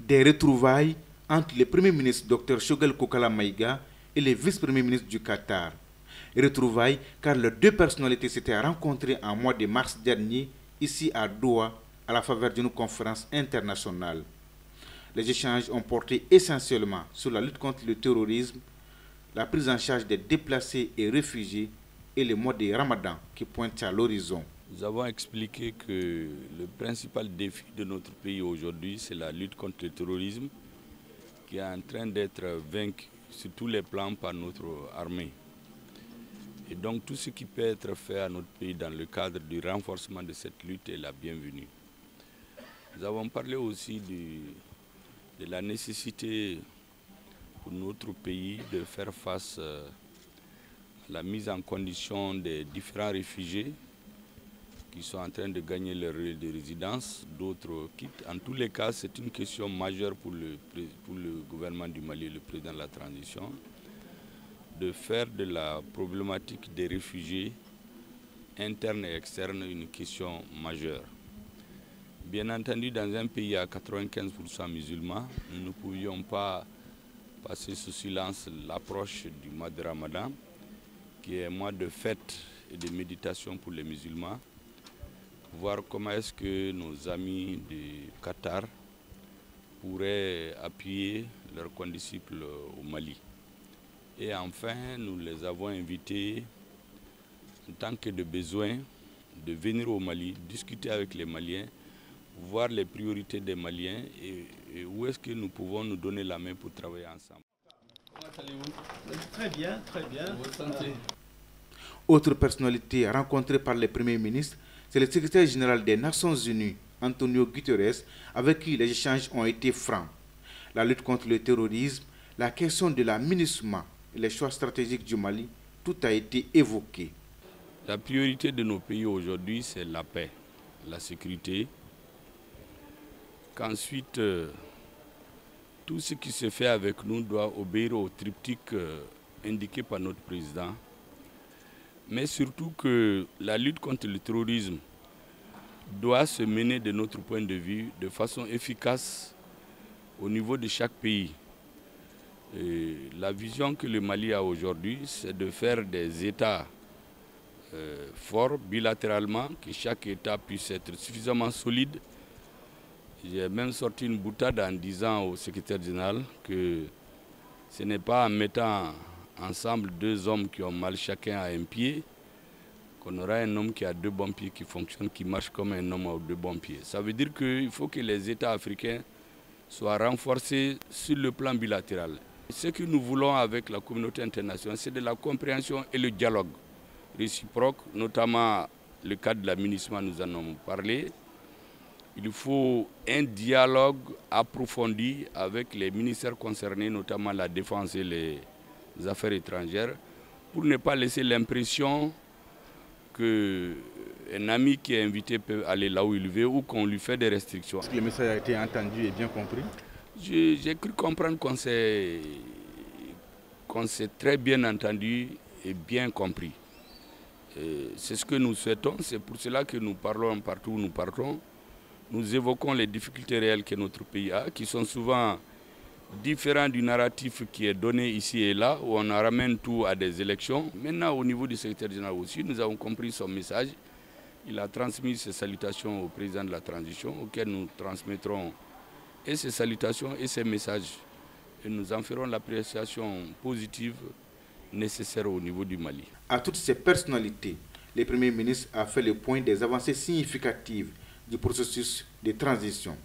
Des retrouvailles entre le Premier ministre Dr Choguel Kokala Maïga et le vice-premier ministre du Qatar. Retrouvailles car les deux personnalités s'étaient rencontrées en mois de mars dernier ici à Doha à la faveur d'une conférence internationale. Les échanges ont porté essentiellement sur la lutte contre le terrorisme, la prise en charge des déplacés et réfugiés et le mois de Ramadan qui pointe à l'horizon. Nous avons expliqué que le principal défi de notre pays aujourd'hui, c'est la lutte contre le terrorisme qui est en train d'être vaincu sur tous les plans par notre armée. Et donc tout ce qui peut être fait à notre pays dans le cadre du renforcement de cette lutte est la bienvenue. Nous avons parlé aussi de la nécessité pour notre pays de faire face à la mise en condition des différents réfugiés qui sont en train de gagner leur lieu de résidence, d'autres quittent. En tous les cas, c'est une question majeure pour le gouvernement du Mali, le président de la transition, de faire de la problématique des réfugiés internes et externes une question majeure. Bien entendu, dans un pays à 95% musulmans, nous ne pouvions pas passer sous silence l'approche du mois de Ramadan, qui est un mois de fête et de méditation pour les musulmans, voir comment est-ce que nos amis du Qatar pourraient appuyer leurs condisciples au Mali. Et enfin, nous les avons invités, en tant que de besoin, de venir au Mali, discuter avec les Maliens, voir les priorités des Maliens et où est-ce que nous pouvons nous donner la main pour travailler ensemble. Comment allez-vous? Très bien, très bien. Vous sentez? Autre personnalité rencontrée par le Premier ministre, c'est le secrétaire général des Nations Unies, Antonio Guterres, avec qui les échanges ont été francs. La lutte contre le terrorisme, la question de la MINUSMA et les choix stratégiques du Mali, tout a été évoqué. La priorité de nos pays aujourd'hui, c'est la paix, la sécurité. Qu'ensuite, tout ce qui se fait avec nous doit obéir au triptyque indiqué par notre président. Mais surtout que la lutte contre le terrorisme doit se mener de notre point de vue de façon efficace au niveau de chaque pays. Et la vision que le Mali a aujourd'hui, c'est de faire des États forts bilatéralement, que chaque État puisse être suffisamment solide. J'ai même sorti une boutade en disant au secrétaire général que ce n'est pas en mettant ensemble deux hommes qui ont mal chacun à un pied qu'on aura un homme qui a deux bons pieds qui fonctionne, qui marche comme un homme aux deux bons pieds. Ça veut dire qu'il faut que les États africains soient renforcés sur le plan bilatéral. Ce que nous voulons avec la communauté internationale, c'est de la compréhension et le dialogue réciproque, notamment le cadre de la MINUSMA, nous en avons parlé. Il faut un dialogue approfondi avec les ministères concernés, notamment la défense et les affaires étrangères, pour ne pas laisser l'impression qu'un ami qui est invité peut aller là où il veut ou qu'on lui fait des restrictions. Est-ce que le message a été entendu et bien compris? J'ai cru comprendre qu'on s'est très bien entendu et bien compris. C'est ce que nous souhaitons, c'est pour cela que nous parlons partout où nous partons. Nous évoquons les difficultés réelles que notre pays a, qui sont souvent différents du narratif qui est donné ici et là, où on ramène tout à des élections. Maintenant, au niveau du secrétaire général aussi, nous avons compris son message. Il a transmis ses salutations au président de la transition, auquel nous transmettrons et ses salutations et ses messages. Et nous en ferons l'appréciation positive nécessaire au niveau du Mali. À toutes ces personnalités, le Premier ministre a fait le point des avancées significatives du processus de transition.